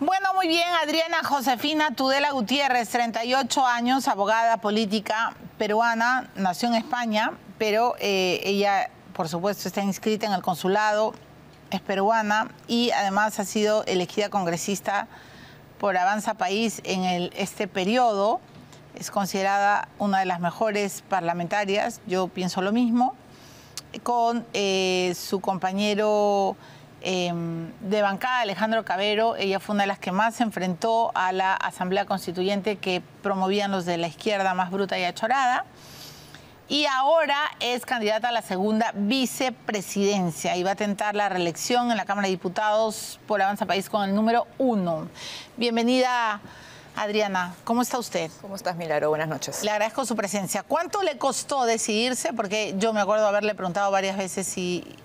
Bueno, muy bien, Adriana Josefina Tudela Gutiérrez, 38 años, abogada política peruana, nació en España, pero ella, por supuesto, está inscrita en el consulado, es peruana y además ha sido elegida congresista por Avanza País en este periodo. Es considerada una de las mejores parlamentarias, yo pienso lo mismo, con su compañero de bancada, Alejandro Cabero. Ella fue una de las que más se enfrentó a la Asamblea Constituyente que promovían los de la izquierda más bruta y achorada. Y ahora es candidata a la segunda vicepresidencia y va a tentar la reelección en la Cámara de Diputados por Avanza País con el número 1. Bienvenida, Adriana. ¿Cómo está usted? ¿Cómo estás, Milagro? Buenas noches. Le agradezco su presencia. ¿Cuánto le costó decidirse? Porque yo me acuerdo haberle preguntado varias veces si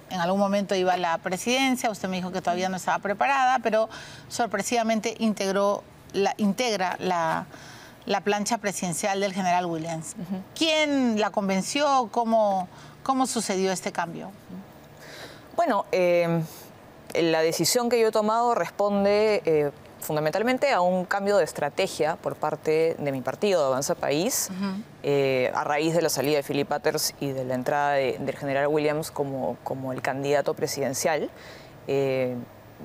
en algún momento iba a la presidencia. Usted me dijo que todavía no estaba preparada, pero sorpresivamente integra la plancha presidencial del general Williams. ¿Quién la convenció? ¿Cómo sucedió este cambio? Bueno, la decisión que yo he tomado responde fundamentalmente a un cambio de estrategia por parte de mi partido, de Avanza País, a raíz de la salida de Philip Butters y de la entrada del general Williams como el candidato presidencial.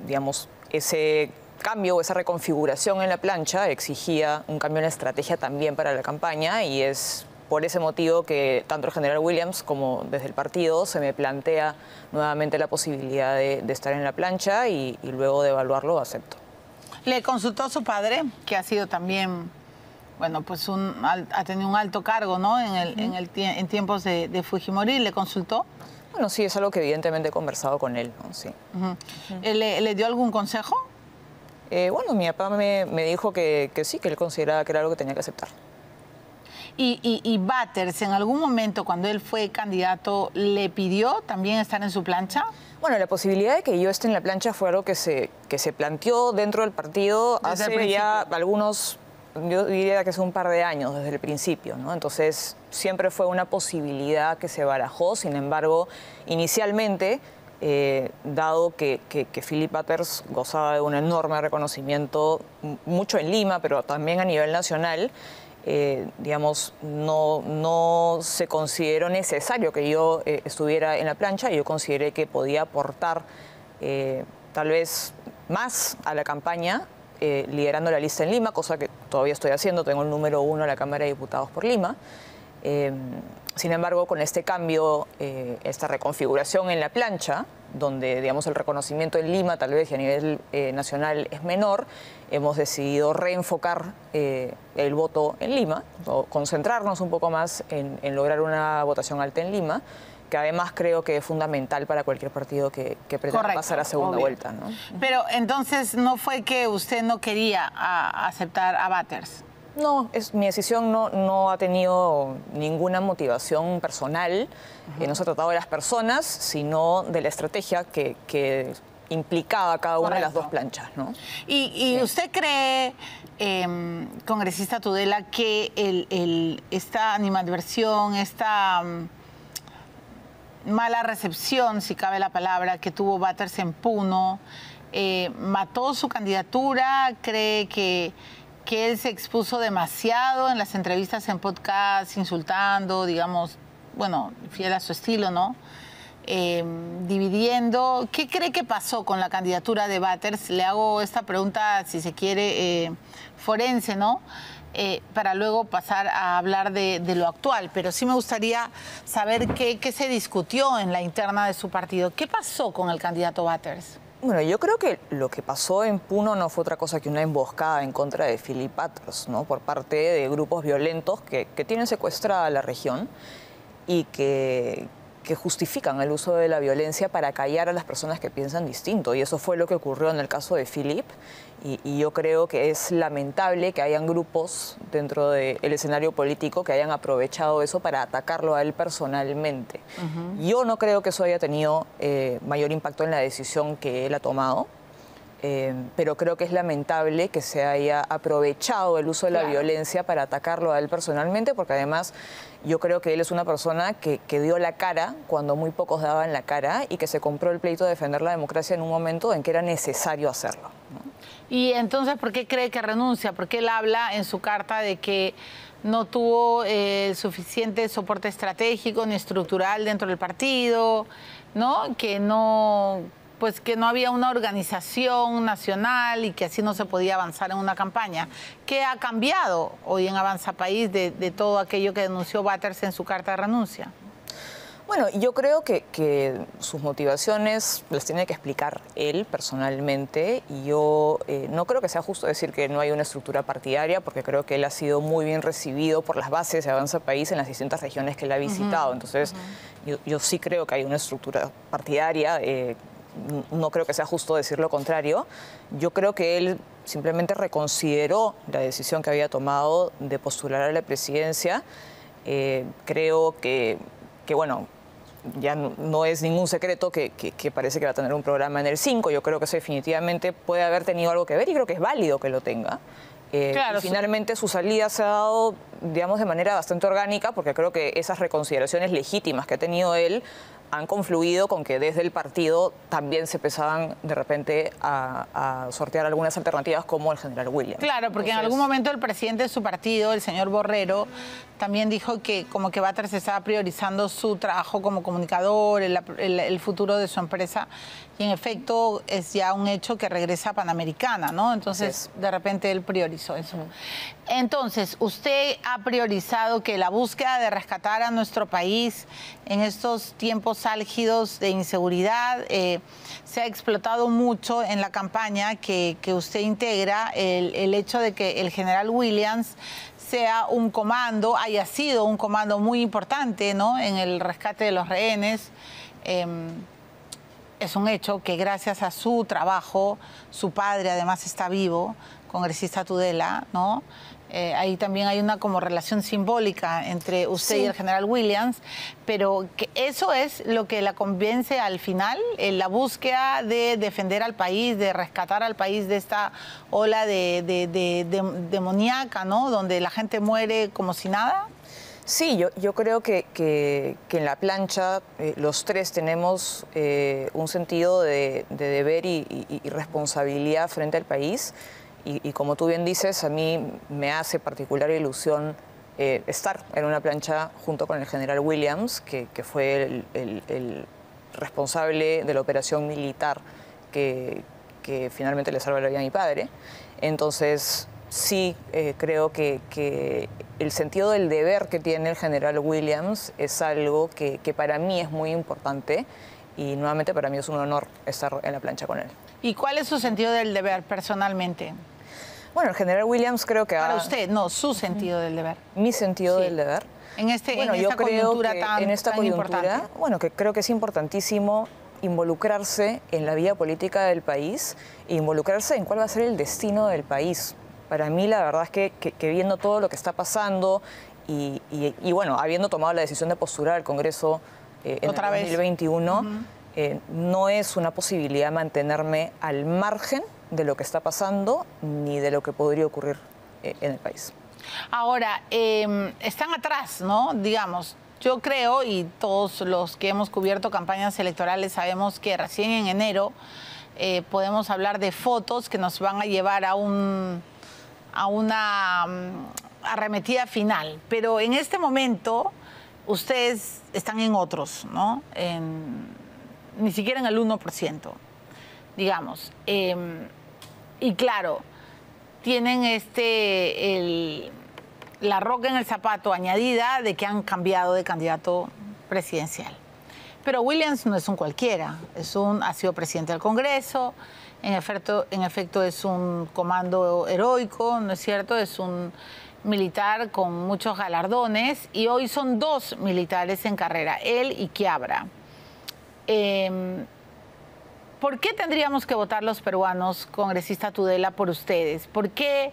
Digamos, ese cambio o esa reconfiguración en la plancha exigía un cambio en la estrategia también para la campaña, y es por ese motivo que tanto el general Williams como desde el partido se me plantea nuevamente la posibilidad de estar en la plancha y luego de evaluarlo acepto. ¿Le consultó a su padre, que ha sido también, bueno, pues ha tenido un alto cargo, ¿no? En tiempos de Fujimori, ¿le consultó? Bueno, sí, es algo que evidentemente he conversado con él, ¿no? Sí. ¿Le dio algún consejo? Bueno, mi papá me dijo que sí, que él consideraba que era algo que tenía que aceptar. ¿Y Butters, en algún momento, cuando él fue candidato, le pidió también estar en su plancha? Bueno, la posibilidad de que yo esté en la plancha fue algo que se planteó dentro del partido hace ya algunos, yo diría que hace un par de años, desde el principio, ¿no? Entonces, siempre fue una posibilidad que se barajó. Sin embargo, inicialmente, dado que Philip Butters gozaba de un enorme reconocimiento, mucho en Lima, pero también a nivel nacional, digamos, no se consideró necesario que yo estuviera en la plancha. Yo consideré que podía aportar tal vez más a la campaña liderando la lista en Lima, cosa que todavía estoy haciendo. Tengo el número 1 en la Cámara de Diputados por Lima. Sin embargo, con este cambio, esta reconfiguración en la plancha, donde, digamos, el reconocimiento en Lima tal vez y a nivel nacional es menor, hemos decidido reenfocar el voto en Lima, o concentrarnos un poco más en lograr una votación alta en Lima, que además creo que es fundamental para cualquier partido que pretenda pasar a segunda vuelta, ¿no? Pero entonces, ¿no fue que usted no quería aceptar a Butters? No, mi decisión no ha tenido ninguna motivación personal. No se ha tratado de las personas, sino de la estrategia que implicaba cada una de las dos planchas, ¿no? ¿Y usted cree, congresista Tudela, que esta animadversión, esta mala recepción, si cabe la palabra, que tuvo Butters en Puno, mató su candidatura? ¿Cree que él se expuso demasiado en las entrevistas en podcast, insultando, digamos, bueno, fiel a su estilo, ¿no? Dividiendo. ¿Qué cree que pasó con la candidatura de Butters? Le hago esta pregunta, si se quiere, forense, ¿no? Para luego pasar a hablar de lo actual. Pero sí me gustaría saber qué se discutió en la interna de su partido. ¿Qué pasó con el candidato Butters? Bueno, yo creo que lo que pasó en Puno no fue otra cosa que una emboscada en contra de Philip Butters, ¿no? Por parte de grupos violentos que tienen secuestrada la región y que justifican el uso de la violencia para callar a las personas que piensan distinto. Y eso fue lo que ocurrió en el caso de Philip. Y yo creo que es lamentable que hayan grupos dentro del escenario político que hayan aprovechado eso para atacarlo a él personalmente. Yo no creo que eso haya tenido mayor impacto en la decisión que él ha tomado. Pero creo que es lamentable que se haya aprovechado el uso de la violencia para atacarlo a él personalmente, porque además yo creo que él es una persona que dio la cara cuando muy pocos daban la cara y que se compró el pleito de defender la democracia en un momento en que era necesario hacerlo, ¿no? Y entonces, ¿por qué cree que renuncia? Porque él habla en su carta de que no tuvo suficiente soporte estratégico ni estructural dentro del partido, ¿no? Que no había una organización nacional y que así no se podía avanzar en una campaña. ¿Qué ha cambiado hoy en Avanza País de todo aquello que denunció Batters en su carta de renuncia? Bueno, yo creo que sus motivaciones las tiene que explicar él personalmente, y yo no creo que sea justo decir que no hay una estructura partidaria, porque creo que él ha sido muy bien recibido por las bases de Avanza País en las distintas regiones que él ha visitado. Entonces, yo sí creo que hay una estructura partidaria, no creo que sea justo decir lo contrario. Yo creo que él simplemente reconsideró la decisión que había tomado de postular a la presidencia. Creo que bueno, ya no es ningún secreto que parece que va a tener un programa en el 5. Yo creo que eso definitivamente puede haber tenido algo que ver y creo que es válido que lo tenga. Claro, y finalmente su salida se ha dado, digamos, de manera bastante orgánica, porque creo que esas reconsideraciones legítimas que ha tenido él han confluido con que desde el partido también se empezaban de repente a sortear algunas alternativas como el general Williams. Claro, porque en algún momento el presidente de su partido, el señor Borrero, también dijo que como que Batters estaba priorizando su trabajo como comunicador, el futuro de su empresa, y en efecto es ya un hecho que regresa a Panamericana, ¿no? Entonces, de repente él priorizó eso. Entonces, usted ha priorizado que la búsqueda de rescatar a nuestro país en estos tiempos álgidos de inseguridad se ha explotado mucho en la campaña que usted integra, el hecho de que el general Williams sea un comando, haya sido un comando muy importante, ¿no?, en el rescate de los rehenes. Es un hecho que gracias a su trabajo, su padre además está vivo, congresista Tudela, ¿no? Ahí también hay una como relación simbólica entre usted y el general Williams, pero que eso es lo que la convence al final, la búsqueda de defender al país, de rescatar al país de esta ola demoníaca, ¿no?, donde la gente muere como si nada. Sí, yo creo que en la plancha los tres tenemos un sentido de deber y responsabilidad frente al país. Y como tú bien dices, a mí me hace particular ilusión estar en una plancha junto con el general Williams, que fue el responsable de la operación militar que finalmente le salva la vida a mi padre. Entonces, sí, creo que el sentido del deber que tiene el general Williams es algo que para mí es muy importante, y nuevamente para mí es un honor estar en la plancha con él. ¿Y cuál es su sentido del deber personalmente? Bueno, el general Williams creo que Para usted, no, su sentido del deber. Mi sentido del deber. En esta coyuntura tan importante. Bueno, que creo que es importantísimo involucrarse en la vida política del país e involucrarse en cuál va a ser el destino del país. Para mí, la verdad es que viendo todo lo que está pasando y bueno, habiendo tomado la decisión de postular al Congreso en el 2021, no es una posibilidad mantenerme al margen de lo que está pasando ni de lo que podría ocurrir en el país. Ahora, están atrás, ¿no? Digamos, yo creo, y todos los que hemos cubierto campañas electorales sabemos que recién en enero podemos hablar de fotos que nos van a llevar a una arremetida final. Pero en este momento ustedes están en otros, ¿no? Ni siquiera en el 1%, digamos. Y claro, tienen la roca en el zapato añadida de que han cambiado de candidato presidencial. Pero Williams no es un cualquiera, ha sido presidente del Congreso, en efecto es un comando heroico, ¿no es cierto? Es un militar con muchos galardones, y hoy son dos militares en carrera, él y Quiabra. ¿Por qué tendríamos que votar los peruanos, congresista Tudela, por ustedes? ¿Por qué?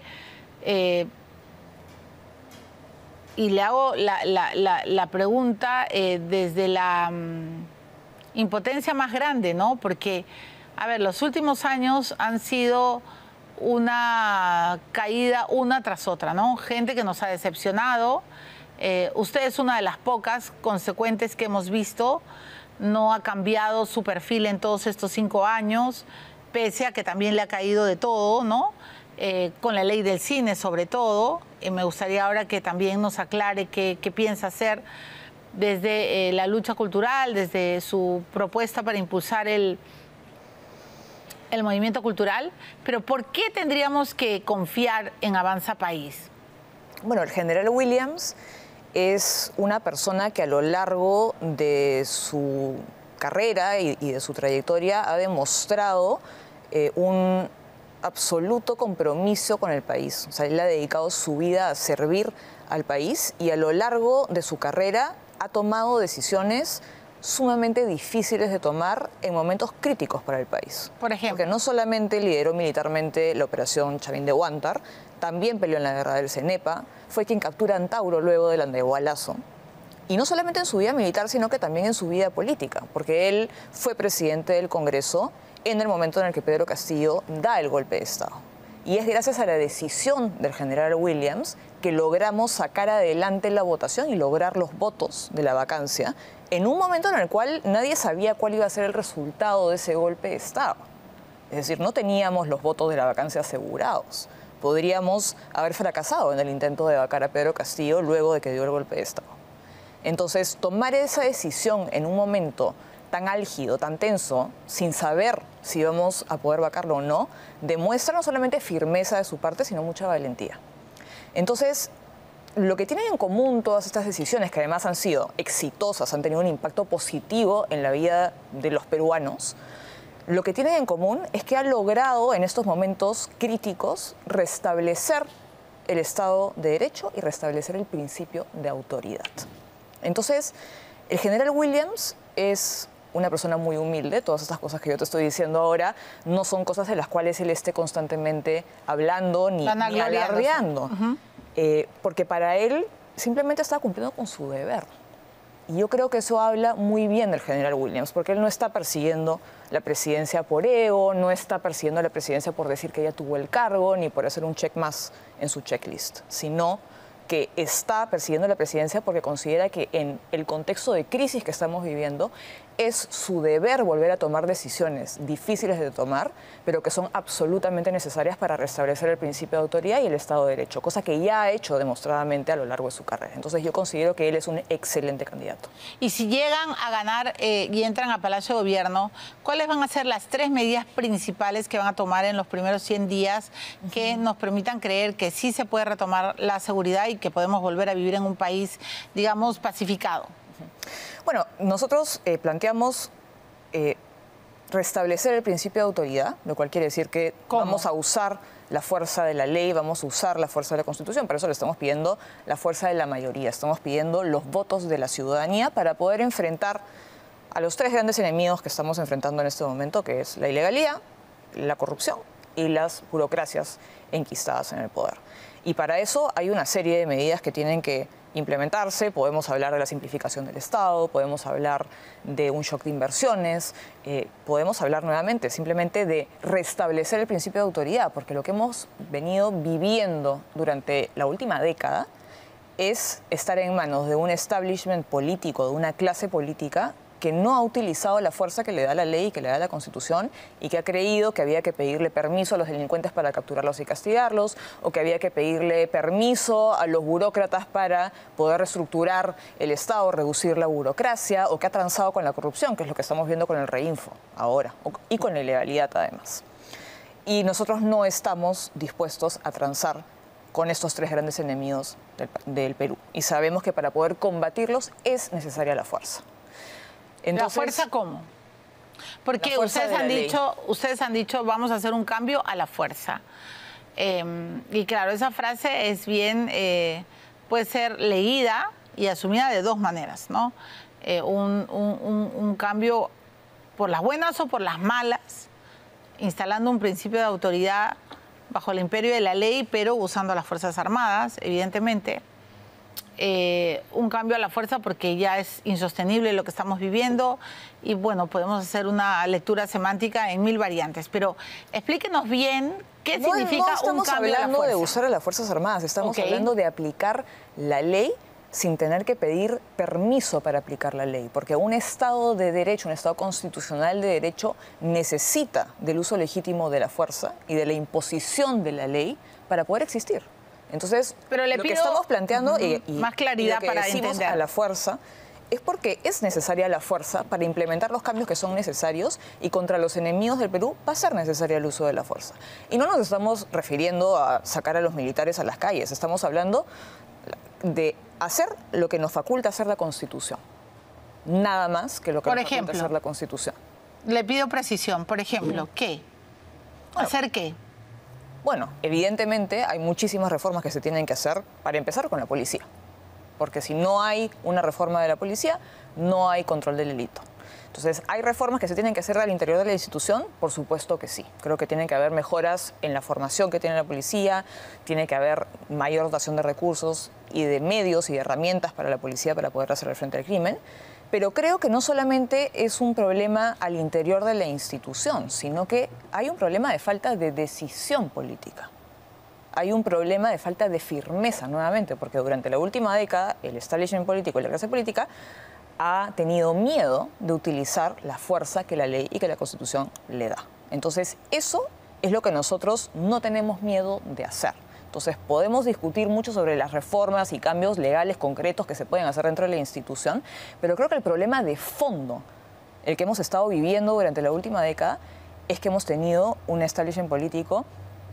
Y le hago la pregunta desde la impotencia más grande, ¿no? Porque, a ver, los últimos años han sido una caída una tras otra, ¿no? Gente que nos ha decepcionado. Usted es una de las pocas consecuentes que hemos visto. No ha cambiado su perfil en todos estos 5 años. pese a que también le ha caído de todo, ¿no? Con la ley del cine sobre todo. Me gustaría ahora que también nos aclare qué piensa hacer desde la lucha cultural, desde su propuesta para impulsar el movimiento cultural. Pero ¿por qué tendríamos que confiar en Avanza País? Bueno, el general Williams es una persona que a lo largo de su carrera y de su trayectoria ha demostrado un absoluto compromiso con el país. O sea, él ha dedicado su vida a servir al país y a lo largo de su carrera ha tomado decisiones sumamente difíciles de tomar en momentos críticos para el país. Por ejemplo. Porque no solamente lideró militarmente la operación Chavín de Huántar, también peleó en la guerra del Cenepa, fue quien captura Antauro luego del Andahualazo. Y no solamente en su vida militar, sino que también en su vida política, porque él fue presidente del Congreso en el momento en el que Pedro Castillo da el golpe de Estado. Y es gracias a la decisión del general Williams que logramos sacar adelante la votación y lograr los votos de la vacancia en un momento en el cual nadie sabía cuál iba a ser el resultado de ese golpe de Estado. Es decir, no teníamos los votos de la vacancia asegurados. Podríamos haber fracasado en el intento de vacar a Pedro Castillo luego de que dio el golpe de Estado. Entonces, tomar esa decisión en un momento tan álgido, tan tenso, sin saber si vamos a poder vacarlo o no, demuestra no solamente firmeza de su parte, sino mucha valentía. Entonces, lo que tienen en común todas estas decisiones, que además han sido exitosas, han tenido un impacto positivo en la vida de los peruanos, lo que tienen en común es que ha logrado en estos momentos críticos restablecer el Estado de Derecho y restablecer el principio de autoridad. Entonces, el general Williams es una persona muy humilde. Todas estas cosas que yo te estoy diciendo ahora no son cosas de las cuales él esté constantemente hablando ni alardeando. Porque para él simplemente está cumpliendo con su deber. Y yo creo que eso habla muy bien del general Williams, porque él no está persiguiendo la presidencia por ego, no está persiguiendo la presidencia por decir que ella tuvo el cargo, ni por hacer un check más en su checklist, sino que está persiguiendo la presidencia porque considera que en el contexto de crisis que estamos viviendo es su deber volver a tomar decisiones difíciles de tomar, pero que son absolutamente necesarias para restablecer el principio de autoridad y el Estado de Derecho, cosa que ya ha hecho demostradamente a lo largo de su carrera. Entonces yo considero que él es un excelente candidato. Y si llegan a ganar y entran a Palacio de Gobierno, ¿cuáles van a ser las 3 medidas principales que van a tomar en los primeros 100 días que nos permitan creer que sí se puede retomar la seguridad y que podemos volver a vivir en un país, digamos, pacificado? Bueno, nosotros planteamos restablecer el principio de autoridad, lo cual quiere decir que vamos a usar la fuerza de la ley, vamos a usar la fuerza de la Constitución. Para eso le estamos pidiendo la fuerza de la mayoría, estamos pidiendo los votos de la ciudadanía para poder enfrentar a los 3 grandes enemigos que estamos enfrentando en este momento, que es la ilegalidad, la corrupción y las burocracias enquistadas en el poder. Y para eso hay una serie de medidas que tienen que implementarse. Podemos hablar de la simplificación del Estado, podemos hablar de un shock de inversiones, podemos hablar nuevamente simplemente de restablecer el principio de autoridad, porque lo que hemos venido viviendo durante la última década es estar en manos de un establishment político, de una clase política que no ha utilizado la fuerza que le da la ley y que le da la Constitución y que ha creído que había que pedirle permiso a los delincuentes para capturarlos y castigarlos, o que había que pedirle permiso a los burócratas para poder reestructurar el Estado, reducir la burocracia, o que ha transado con la corrupción, que es lo que estamos viendo con el Reinfo ahora, y con la ilegalidad además. Y nosotros no estamos dispuestos a transar con estos 3 grandes enemigos del Perú. Y sabemos que para poder combatirlos es necesaria la fuerza. Entonces, ¿la fuerza cómo? Porque ustedes han dicho vamos a hacer un cambio a la fuerza. Y claro, esa frase es bien, puede ser leída y asumida de 2 maneras, ¿no? Un cambio por las buenas o por las malas, instalando un principio de autoridad bajo el imperio de la ley, pero usando las Fuerzas Armadas, evidentemente. Un cambio a la fuerza porque ya es insostenible lo que estamos viviendo y bueno, podemos hacer una lectura semántica en 1000 variantes, pero explíquenos bien qué significa un cambio a la fuerza. No estamos hablando de usar a las Fuerzas Armadas, estamos hablando de aplicar la ley sin tener que pedir permiso para aplicar la ley, porque un Estado de derecho, un Estado constitucional de derecho, necesita del uso legítimo de la fuerza y de la imposición de la ley para poder existir. Entonces, pero le lo pido que estamos planteando y más claridad lo que para decimos entender a la fuerza es porque es necesaria la fuerza para implementar los cambios que son necesarios y contra los enemigos del Perú va a ser necesario el uso de la fuerza. Y no nos estamos refiriendo a sacar a los militares a las calles, estamos hablando de hacer lo que nos faculta hacer la Constitución. Nada más que lo que nos faculta hacer la Constitución. Le pido precisión. Por ejemplo, ¿qué? ¿Hacer qué? Bueno, evidentemente hay muchísimas reformas que se tienen que hacer, para empezar con la policía. Porque si no hay una reforma de la policía, no hay control del delito. Entonces, ¿hay reformas que se tienen que hacer al interior de la institución? Por supuesto que sí. Creo que tienen que haber mejoras en la formación que tiene la policía, tiene que haber mayor dotación de recursos y de medios y de herramientas para la policía para poder hacer frente al crimen. Pero creo que no solamente es un problema al interior de la institución, sino que hay un problema de falta de decisión política. Hay un problema de falta de firmeza, nuevamente, porque durante la última década el establishment político y la clase política ha tenido miedo de utilizar la fuerza que la ley y que la Constitución le da. Entonces, eso es lo que nosotros no tenemos miedo de hacer. Entonces, podemos discutir mucho sobre las reformas y cambios legales concretos que se pueden hacer dentro de la institución, pero creo que el problema de fondo, el que hemos estado viviendo durante la última década, es que hemos tenido un establishment político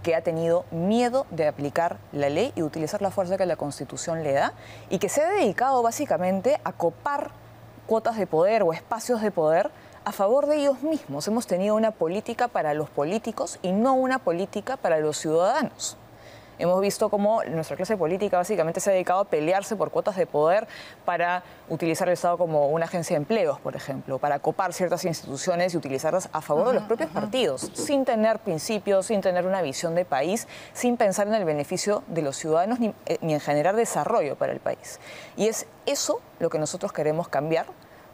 que ha tenido miedo de aplicar la ley y utilizar la fuerza que la Constitución le da y que se ha dedicado básicamente a copar cuotas de poder o espacios de poder a favor de ellos mismos. Hemos tenido una política para los políticos y no una política para los ciudadanos. Hemos visto cómo nuestra clase política básicamente se ha dedicado a pelearse por cuotas de poder para utilizar el Estado como una agencia de empleos, por ejemplo, para copar ciertas instituciones y utilizarlas a favor de los propios partidos, sin tener principios, sin tener una visión de país, sin pensar en el beneficio de los ciudadanos ni en generar desarrollo para el país. Y es eso lo que nosotros queremos cambiar,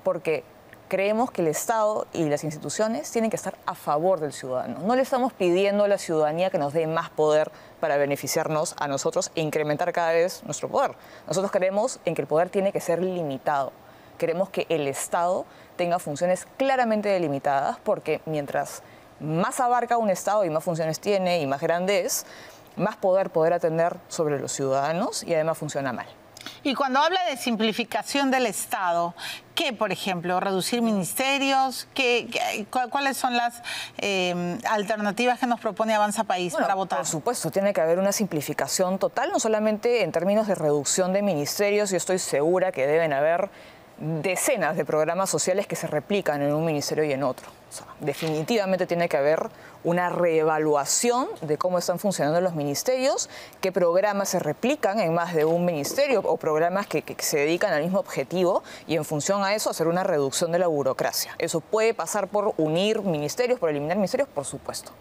porque creemos que el Estado y las instituciones tienen que estar a favor del ciudadano. No le estamos pidiendo a la ciudadanía que nos dé más poder para beneficiarnos a nosotros e incrementar cada vez nuestro poder. Nosotros creemos en que el poder tiene que ser limitado. Queremos que el Estado tenga funciones claramente delimitadas, porque mientras más abarca un Estado y más funciones tiene y más grande es, más poder atender sobre los ciudadanos y además funciona mal. Y cuando habla de simplificación del Estado, ¿qué, por ejemplo? ¿Reducir ministerios? ¿Cuáles son las alternativas que nos propone Avanza País para votar? Por supuesto, tiene que haber una simplificación total, no solamente en términos de reducción de ministerios. Yo estoy segura que deben haber decenas de programas sociales que se replican en un ministerio y en otro. O sea, definitivamente tiene que haber una reevaluación de cómo están funcionando los ministerios, qué programas se replican en más de un ministerio o programas que se dedican al mismo objetivo, y en función a eso hacer una reducción de la burocracia. Eso puede pasar por unir ministerios, por eliminar ministerios, por supuesto.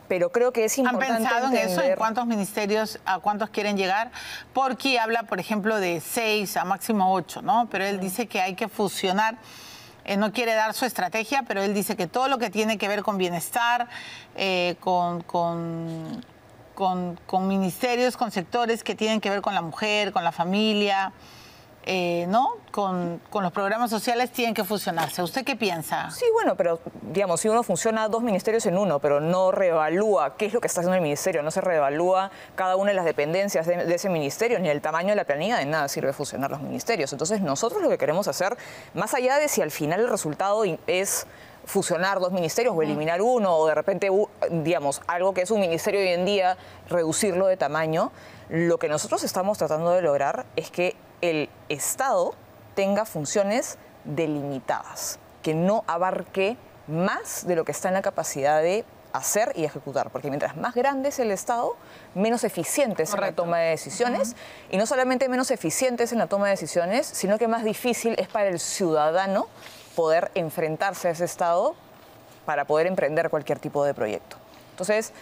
Pero creo que es importante ¿Han pensado en eso? entender... ¿En cuántos ministerios, a cuántos quieren llegar? Porqui habla, por ejemplo, de 6 a máximo 8, ¿no? Pero él dice que hay que fusionar. No quiere dar su estrategia, pero él dice que todo lo que tiene que ver con bienestar, con ministerios, con sectores que tienen que ver con la mujer, con la familia, ¿no? Con los programas sociales tienen que fusionarse. ¿Usted qué piensa? Sí, bueno, pero digamos, si uno funciona 2 ministerios en uno, pero no reevalúa qué es lo que está haciendo el ministerio, no se reevalúa cada una de las dependencias de ese ministerio, ni el tamaño de la planilla, de nada sirve fusionar los ministerios. Entonces, nosotros lo que queremos hacer, más allá de si al final el resultado es fusionar 2 ministerios o eliminar uno, o de repente, digamos, algo que es un ministerio hoy en día, reducirlo de tamaño, lo que nosotros estamos tratando de lograr es que el Estado tenga funciones delimitadas, que no abarque más de lo que está en la capacidad de hacer y ejecutar, porque mientras más grande es el Estado, menos eficiente es en la toma de decisiones, y no solamente menos eficientes en la toma de decisiones, sino que más difícil es para el ciudadano poder enfrentarse a ese Estado para poder emprender cualquier tipo de proyecto. Entonces,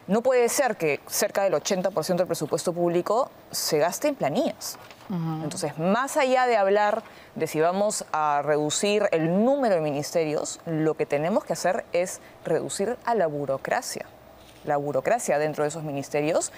no puede ser que cerca del 80% del presupuesto público se gaste en planillas. Entonces, más allá de hablar de si vamos a reducir el número de ministerios, lo que tenemos que hacer es reducir a la burocracia dentro de esos ministerios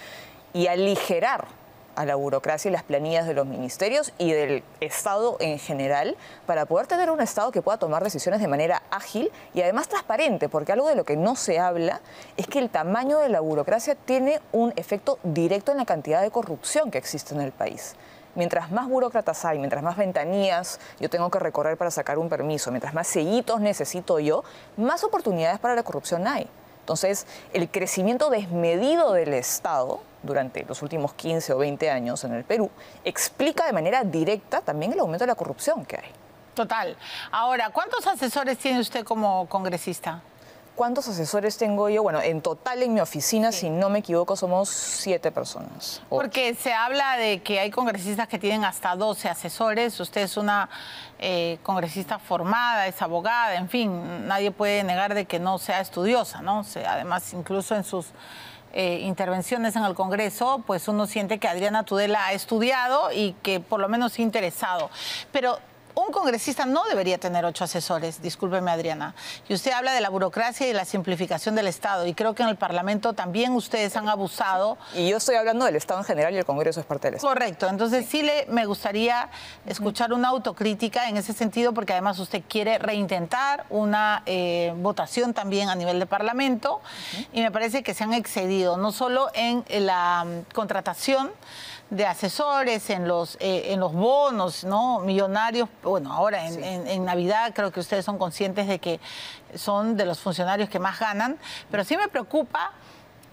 y aligerar a la burocracia y las planillas de los ministerios y del Estado en general para poder tener un Estado que pueda tomar decisiones de manera ágil y además transparente, porque algo de lo que no se habla es que el tamaño de la burocracia tiene un efecto directo en la cantidad de corrupción que existe en el país. Mientras más burócratas hay, mientras más ventanillas yo tengo que recorrer para sacar un permiso, mientras más sellitos necesito yo, más oportunidades para la corrupción hay. Entonces, el crecimiento desmedido del Estado durante los últimos 15 o 20 años en el Perú explica de manera directa también el aumento de la corrupción que hay. Total. Ahora, ¿cuántos asesores tiene usted como congresista? ¿Cuántos asesores tengo yo? Bueno, en total en mi oficina, si no me equivoco, somos 7 personas. Porque se habla de que hay congresistas que tienen hasta 12 asesores. Usted es una congresista formada, es abogada, en fin, nadie puede negar de que no sea estudiosa, ¿no? Además, incluso en sus intervenciones en el Congreso, pues uno siente que Adriana Tudela ha estudiado y que por lo menos se ha interesado. Pero un congresista no debería tener 8 asesores, discúlpeme Adriana. Y usted habla de la burocracia y de la simplificación del Estado. Y creo que en el Parlamento también ustedes han abusado. Y yo estoy hablando del Estado en general y el Congreso es parte del Estado. Correcto. Entonces sí me gustaría escuchar una autocrítica en ese sentido, porque además usted quiere reintentar una votación también a nivel de Parlamento. Y me parece que se han excedido, no solo en la contratación de asesores, en los bonos, ¿no?, millonarios. Bueno, ahora en Navidad creo que ustedes son conscientes de que son de los funcionarios que más ganan, pero sí me preocupa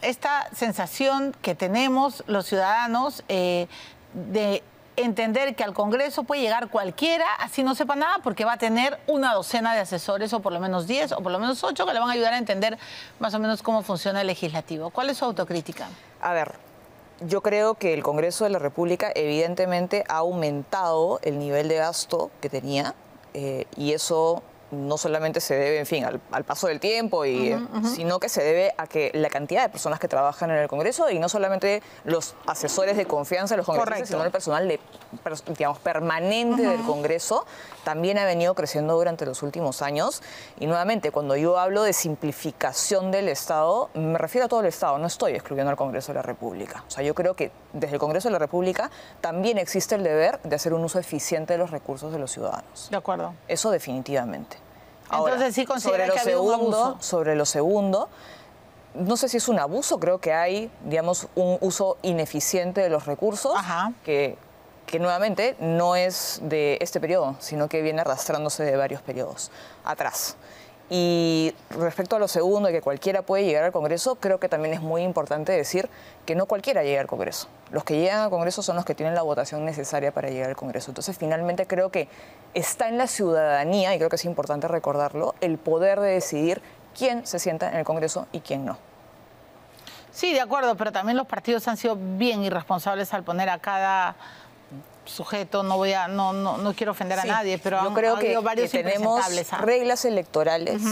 esta sensación que tenemos los ciudadanos de entender que al Congreso puede llegar cualquiera, así no sepa nada, porque va a tener una docena de asesores, o por lo menos 10, o por lo menos 8, que le van a ayudar a entender más o menos cómo funciona el legislativo. ¿Cuál es su autocrítica? A ver, yo creo que el Congreso de la República evidentemente ha aumentado el nivel de gasto que tenía y eso no solamente se debe, en fin, al paso del tiempo, sino que se debe a que la cantidad de personas que trabajan en el Congreso y no solamente los asesores de confianza de los congresistas, sino el personal digamos, permanente del Congreso también ha venido creciendo durante los últimos años. Y nuevamente, cuando yo hablo de simplificación del Estado, me refiero a todo el Estado, no estoy excluyendo al Congreso de la República. O sea, yo creo que desde el Congreso de la República también existe el deber de hacer un uso eficiente de los recursos de los ciudadanos. De acuerdo. Eso definitivamente. Ahora, entonces sí considera que ha habido un abuso. Sobre lo segundo, no sé si es un abuso, creo que hay, digamos, un uso ineficiente de los recursos que nuevamente no es de este periodo, sino que viene arrastrándose de varios periodos atrás. Y respecto a lo segundo, de que cualquiera puede llegar al Congreso, creo que también es muy importante decir que no cualquiera llega al Congreso. Los que llegan al Congreso son los que tienen la votación necesaria para llegar al Congreso. Entonces, finalmente creo que está en la ciudadanía, y creo que es importante recordarlo, el poder de decidir quién se sienta en el Congreso y quién no. Sí, de acuerdo, pero también los partidos han sido bien irresponsables al poner a cada sujeto, no quiero ofender a nadie, pero yo creo que tenemos reglas electorales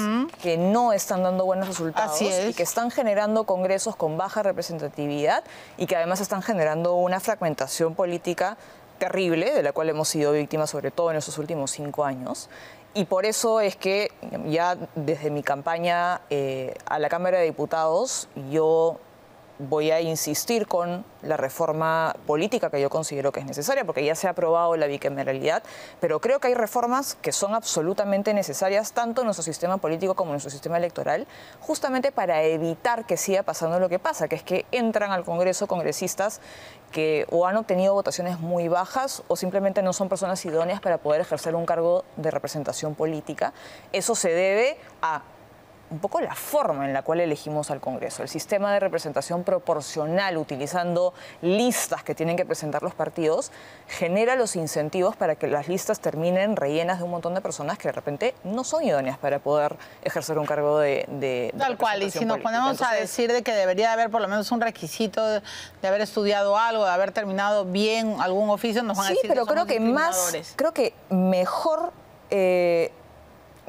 que no están dando buenos resultados y que están generando congresos con baja representatividad y que además están generando una fragmentación política terrible, de la cual hemos sido víctimas sobre todo en estos últimos 5 años. Y por eso es que ya desde mi campaña a la Cámara de Diputados yo voy a insistir con la reforma política que yo considero que es necesaria, porque ya se ha aprobado la bicameralidad, pero creo que hay reformas que son absolutamente necesarias, tanto en nuestro sistema político como en nuestro sistema electoral, justamente para evitar que siga pasando lo que pasa, que es que entran al Congreso congresistas que o han obtenido votaciones muy bajas o simplemente no son personas idóneas para poder ejercer un cargo de representación política. Eso se debe a un poco la forma en la cual elegimos al Congreso. El sistema de representación proporcional, utilizando listas que tienen que presentar los partidos, genera los incentivos para que las listas terminen rellenas de un montón de personas que de repente no son idóneas para poder ejercer un cargo de tal cual, y si nos ponemos a decir de que debería haber por lo menos un requisito de haber estudiado algo, de haber terminado bien algún oficio, nos van a decir pero creo que mejor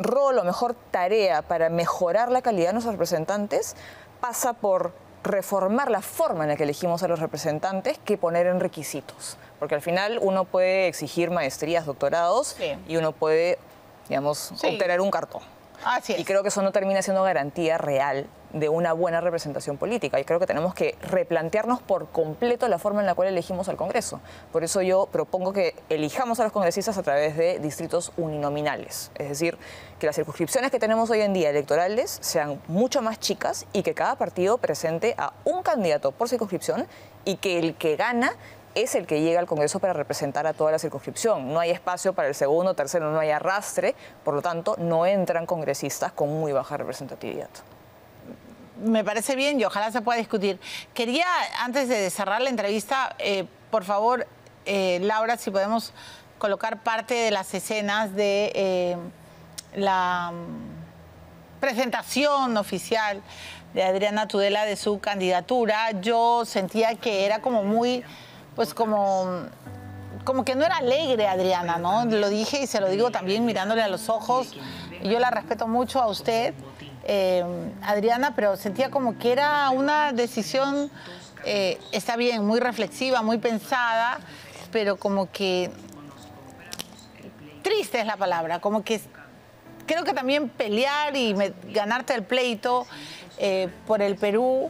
rol o mejor tarea para mejorar la calidad de nuestros representantes pasa por reformar la forma en la que elegimos a los representantes que poner en requisitos. Porque al final uno puede exigir maestrías, doctorados y uno puede, digamos, obtener un cartón. Así es. Y creo que eso no termina siendo garantía real de una buena representación política. Y creo que tenemos que replantearnos por completo la forma en la cual elegimos al Congreso. Por eso yo propongo que elijamos a los congresistas a través de distritos uninominales. Es decir, que las circunscripciones que tenemos hoy en día electorales sean mucho más chicas y que cada partido presente a un candidato por circunscripción y que el que gana es el que llega al Congreso para representar a toda la circunscripción. No hay espacio para el segundo, tercero, no hay arrastre, por lo tanto no entran congresistas con muy baja representatividad. Me parece bien y ojalá se pueda discutir. Quería, antes de cerrar la entrevista, por favor, Laura, si podemos colocar parte de las escenas de la presentación oficial de Adriana Tudela de su candidatura. Yo sentía que era como muy, pues como que no era alegre Adriana, ¿no? Lo dije y se lo digo también mirándole a los ojos. Yo la respeto mucho a usted, Adriana, pero sentía como que era una decisión, está bien, muy reflexiva, muy pensada, pero como que triste es la palabra, como que creo que también pelear y ganarte el pleito por el Perú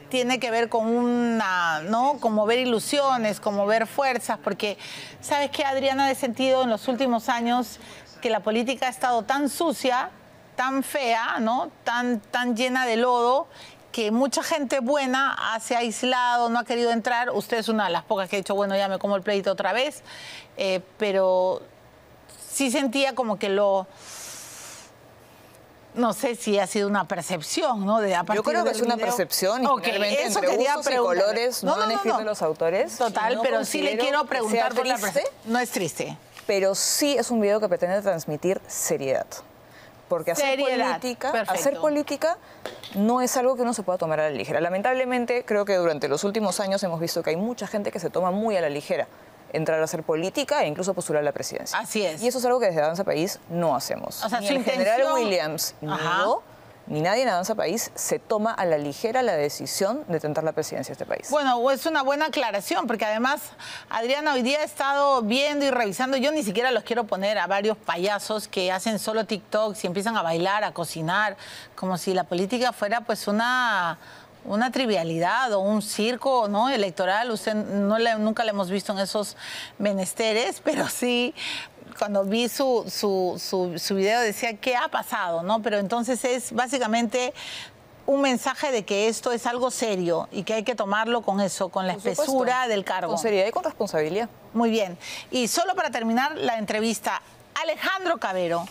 tiene que ver con una, ¿no? Como ver ilusiones, como ver fuerzas, porque ¿sabes qué, Adriana? He sentido en los últimos años que la política ha estado tan sucia, tan fea, ¿no? Tan llena de lodo, que mucha gente buena se ha aislado, no ha querido entrar. Usted es una de las pocas que ha dicho, bueno, ya me como el pleito otra vez, pero sí sentía como que no sé si ha sido una percepción, ¿no? Yo creo que es una percepción y finalmente entre gustos y colores no han escrito los autores. Total, pero sí le quiero preguntar por la percepción. No es triste. Pero sí es un video que pretende transmitir seriedad. Porque hacer política no es algo que uno se pueda tomar a la ligera. Lamentablemente, creo que durante los últimos años hemos visto que hay mucha gente que se toma muy a la ligera entrar a hacer política e incluso postular a la presidencia. Así es. Y eso es algo que desde Avanza País no hacemos. O sea, ni el general Williams, ni yo, ni nadie en Avanza País se toma a la ligera la decisión de tentar la presidencia de este país. Bueno, es una buena aclaración, porque además, Adriana, hoy día he estado viendo y revisando, yo ni siquiera los quiero poner a varios payasos que hacen solo TikToks y empiezan a bailar, a cocinar, como si la política fuera pues una trivialidad o un circo, ¿no? Electoral. Usted nunca le hemos visto en esos menesteres, pero sí, cuando vi su video decía, ¿qué ha pasado? ¿No? Pero entonces es básicamente un mensaje de que esto es algo serio y que hay que tomarlo con eso, con la espesura del cargo. Con seriedad y con responsabilidad. Muy bien. Y solo para terminar la entrevista, Alejandro Cabero,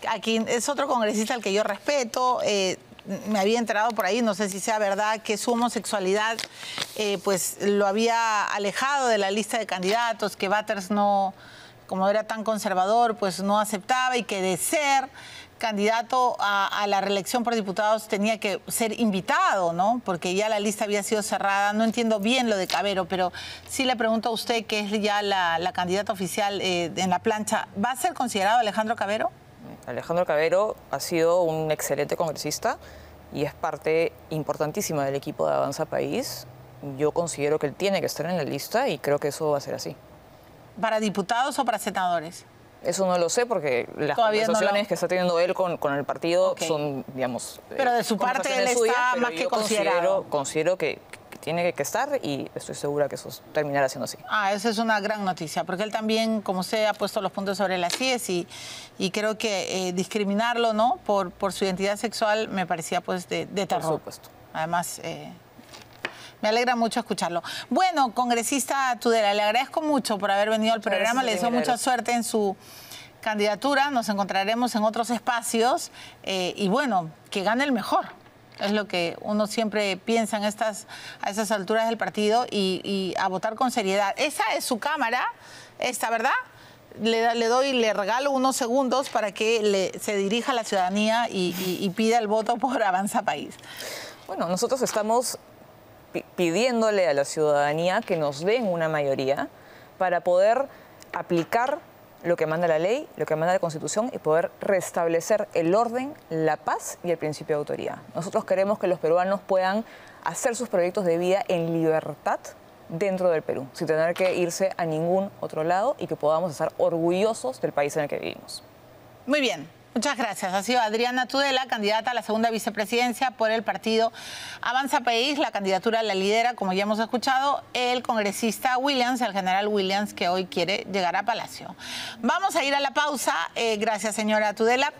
a quien es otro congresista al que yo respeto, me había enterado por ahí, no sé si sea verdad, que su homosexualidad pues lo había alejado de la lista de candidatos, que Batters no, como era tan conservador, pues no aceptaba, y que de ser candidato a la reelección por diputados tenía que ser invitado, ¿no? Porque ya la lista había sido cerrada. No entiendo bien lo de Cabero, pero sí le pregunto a usted, que es ya la candidata oficial en la plancha, ¿va a ser considerado Alejandro Cabero? Alejandro Cabero ha sido un excelente congresista y es parte importantísima del equipo de Avanza País. Yo considero que él tiene que estar en la lista y creo que eso va a ser así. ¿Para diputados o para senadores? Eso no lo sé porque las conversaciones que está teniendo él con el partido son, digamos... Pero de su parte él está más que considerado. Considero que tiene que estar y estoy segura que eso terminará siendo así. Esa es una gran noticia, porque él también, como usted, ha puesto los puntos sobre las IES y creo que discriminarlo, ¿no? por su identidad sexual me parecía pues de terror. Por supuesto. Además, me alegra mucho escucharlo. Bueno, congresista Tudela, le agradezco mucho por haber venido al programa, le deseo mucha suerte en su candidatura, nos encontraremos en otros espacios y bueno, que gane el mejor. Es lo que uno siempre piensa a esas alturas del partido y a votar con seriedad. Esa es su cámara, ¿verdad? Le regalo unos segundos para que se dirija a la ciudadanía y pida el voto por Avanza País. Bueno, nosotros estamos pidiéndole a la ciudadanía que nos den una mayoría para poder aplicar lo que manda la ley, lo que manda la Constitución y poder restablecer el orden, la paz y el principio de autoridad. Nosotros queremos que los peruanos puedan hacer sus proyectos de vida en libertad dentro del Perú, sin tener que irse a ningún otro lado y que podamos estar orgullosos del país en el que vivimos. Muy bien. Muchas gracias. Ha sido Adriana Tudela, candidata a la segunda vicepresidencia por el partido Avanza País. La candidatura la lidera, como ya hemos escuchado, el congresista Williams, el general Williams, que hoy quiere llegar a Palacio. Vamos a ir a la pausa. Gracias, señora Tudela.